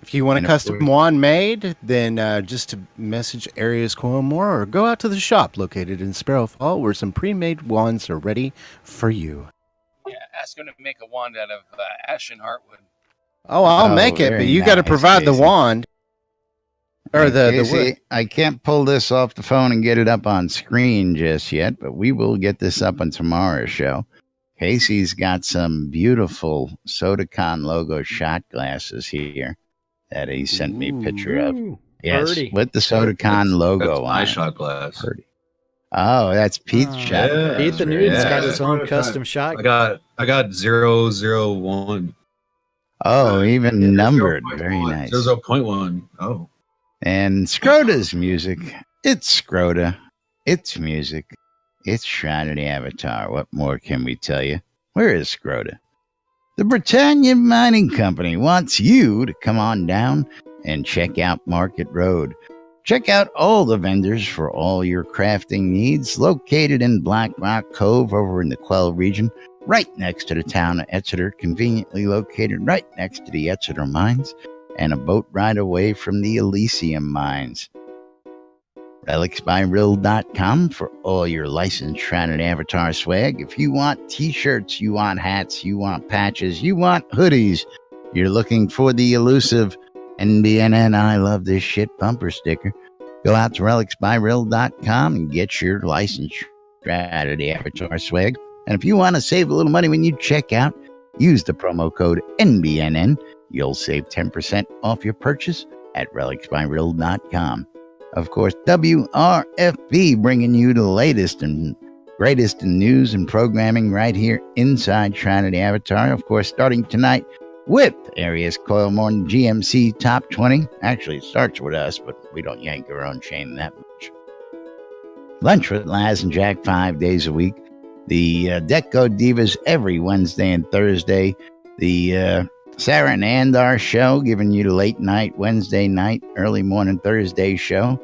If you want a custom wand made, then just to message Arius Coil more or go out to the shop located in Sparrow Fall where some pre-made wands are ready for you. Yeah, ask him to make a wand out of ashen heartwood. Oh, I'll make it, but you got to provide the wand. Or the wood. I can't pull this off the phone and get it up on screen just yet, but we will get this up on tomorrow's show. Casey's got some beautiful SodaCon logo shot glasses here that he sent me a picture of. Yes, Birdie. with the SodaCon logo that's my on shot glass. Birdie. Oh, that's Pete's shot. Yeah. Pete the Nude's got his own custom shot. I got 001. Oh, even numbered. Very nice. 0.1. Oh. And Scrota's music. It's Scrota. It's music. It's Shroud of the Avatar. What more can we tell you? Where is Scrota? The Britannia Mining Company wants you to come on down and check out Market Road. Check out all the vendors for all your crafting needs, located in Black Rock Cove over in the Quell region, right next to the town of Exeter, conveniently located right next to the Exeter mines, and a boat ride away from the Elysium mines. RelicsByRill.com for all your licensed Shrouded Avatar swag. If you want t-shirts, you want hats, you want patches, you want hoodies, you're looking for the elusive NBNN I Love This Shit bumper sticker, go out to RelicsByRill.com and get your licensed Shrouded Avatar swag. And if you want to save a little money when you check out, use the promo code NBNN. You'll save 10% off your purchase at RelicsByRill.com. Of course, WRFB bringing you the latest and greatest in news and programming right here inside Shrouded Avatar. Of course, starting tonight with Arius Coilmore GMC Top 20. Actually, it starts with us, but we don't yank our own chain that much. Lunch with Laz and Jack 5 days a week. The Deco Divas every Wednesday and Thursday. The Sarah and Andar show, giving you the late night Wednesday night, early morning Thursday show.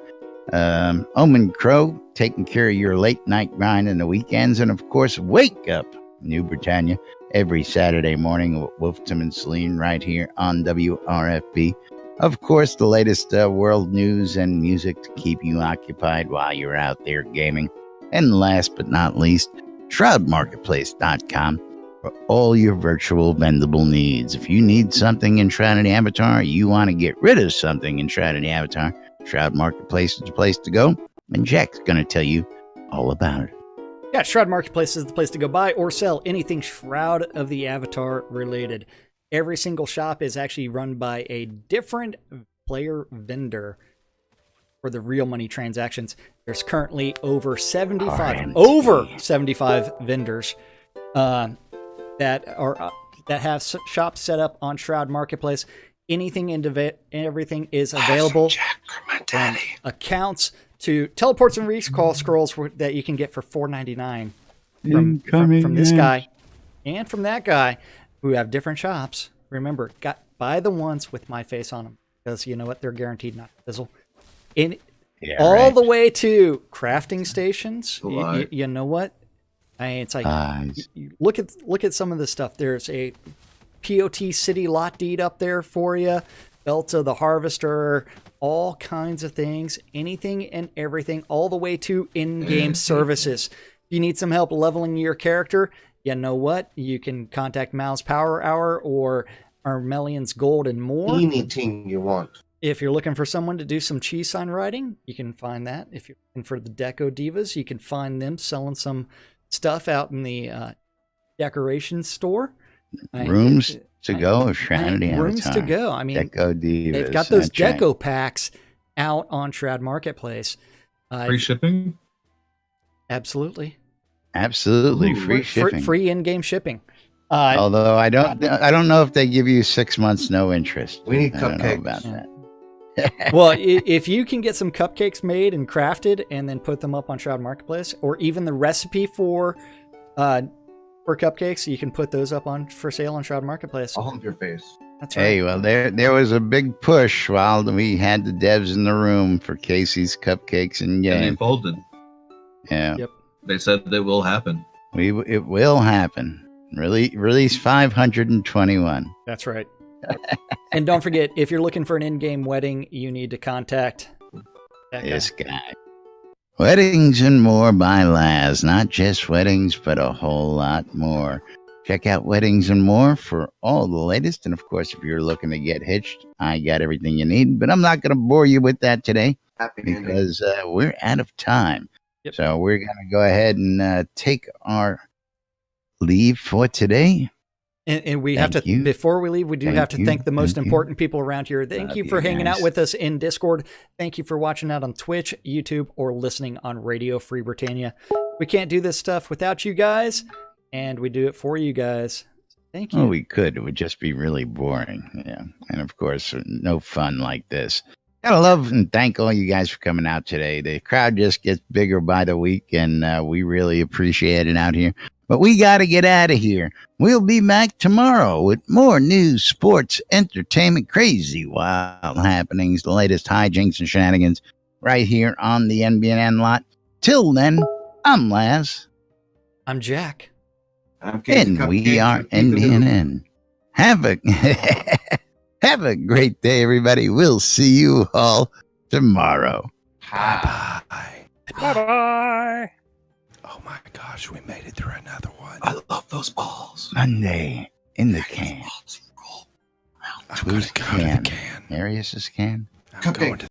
Omen Crow, taking care of your late night grind in the weekends. And of course, Wake Up New Britannia every Saturday morning with Wolfton and Celine right here on WRFB. Of course, the latest world news and music to keep you occupied while you're out there gaming. And last but not least, ShroudMarketplace.com for all your virtual vendable needs. If you need something in Shrouded Avatar, you want to get rid of something in Shrouded Avatar, Shroud Marketplace is the place to go, and Jack's going to tell you all about it. Yeah, Shroud Marketplace is the place to go buy or sell anything Shroud of the Avatar related. Every single shop is actually run by a different player vendor for the real money transactions. There's currently over 75 vendors that have shops set up on Shroud Marketplace. Anything and everything is available. From accounts to teleports and recall scrolls that you can get for $4.99 from this guy and from that guy who have different shops. Remember, buy the ones with my face on them because you know what? They're guaranteed not to fizzle. The way to crafting stations. You know what? It's like you look at some of the stuff. There's a POT city lot deed up there for you. Belta the Harvester, all kinds of things, anything and everything, all the way to in-game services. If you need some help leveling your character, you know what? You can contact Mal's Power Hour or Armelian's Gold and more. Anything you want. If you're looking for someone to do some cheese sign writing, you can find that. If you're looking for the Deco Divas, you can find them selling some stuff out in the decoration store. Rooms to go, Shroud. Rooms to go. I mean, Deco Divas. They've got those That's right. deco packs out on Shroud Marketplace. Free shipping? Absolutely. Absolutely. Free shipping. Free in-game shipping. Although I don't know if they give you 6 months no interest. We need I don't know cupcakes. about that. Well, if you can get some cupcakes made and crafted and then put them up on Shroud Marketplace, or even the recipe for cupcakes, you can put those up for sale on Shroud Marketplace. I'll hump your face. That's right. Hey, well, there was a big push while we had the devs in the room for Casey's cupcakes and And they game. folded. Yeah, Yep. They said that will happen. it will happen. Release 521. That's right. And don't forget, if you're looking for an in-game wedding, you need to contact that guy. This guy. Weddings and More by Laz. Not just weddings, but a whole lot more. Check out Weddings and More for all the latest. And of course, if you're looking to get hitched, I got everything you need. But I'm not going to bore you with that today because we're out of time. Yep. So we're going to go ahead and take our leave for today. And we have to, before we leave, we do have to thank the most important people around here. Thank you for hanging out with us in Discord. Thank you for watching out on Twitch, YouTube, or listening on Radio Free Britannia. We can't do this stuff without you guys, and we do it for you guys. Thank you. Oh, we could. It would just be really boring. Yeah. And of course, no fun like this. Gotta love and thank all you guys for coming out today. The crowd just gets bigger by the week, and we really appreciate it out here. But we got to get out of here. We'll be back tomorrow with more news, sports, entertainment, crazy, wild happenings, the latest hijinks and shenanigans right here on the NBN lot. Till then, I'm Laz. I'm Jack. And we are NBN. Have a great day, everybody. We'll see you all tomorrow. Bye. Bye-bye. Oh my gosh, we made it through another one. I love those balls. Monday in the can. I'm going to go to the can. Arius's can. I'm going to